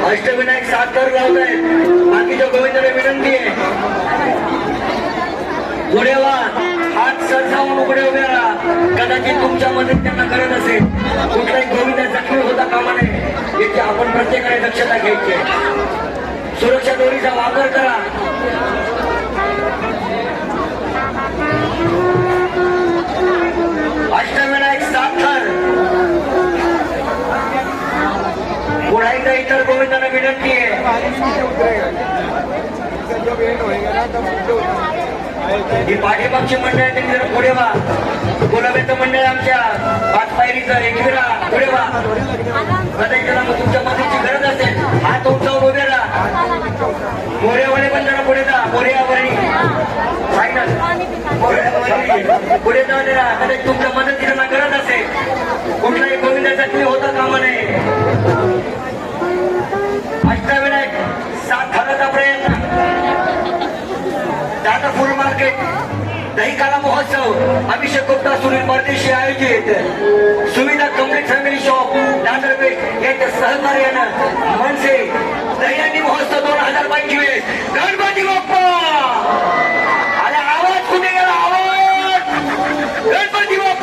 अष्टविनायक 7 कर लावत आहेत. बाकीच्या गोविंदाला विनंती आहे पुढे वा, हात सरसावून उघडे उभे राहा. कदाचित तुमच्या मदत त्यांना करत असेल. कुठलाही गोविंद जखमी होता कामा नये याची आपण प्रत्येकाने दक्षता घ्यायची आहे. सुरक्षा दोरीचा वापर करा. अष्टविनायक 7 थर. पुढे एकदा इतर गोविंदांना विनंती आहे ही पाठीमागची मंडळ जरा पुढे वा. गुलाबेचं मंडळ आमच्या 5 पायरीचं एकविरा पुढे वा. त्याला मग तुमच्या मदतीची गरज असेल हात उंचावून उभे राहा. मोऱ्यावाले पण जरा पुढे जा. मोऱ्यावरणी फायनल पुढे जाऊन राहा. कदाचित तुमच्या मदतीला गरज असेल. कुठलाही गोविंद जखमी होता कामा नये. अष्टविनायक 7 थराचा प्रयत्न. टाटा फुल मार्केट दहीकाला महोत्सव अभिषेक गुप्ता सुनील परदेशी आयोजित सुविधा कम्प्लीट फॅमिली शॉप नांदरपेठ यांच्या सहकार्यानं मनसे दहीहंडी महोत्सव 2025 गणपती बाप्पा. आला आवाज कुठे गेला? आवाज गणपती बाप्पा.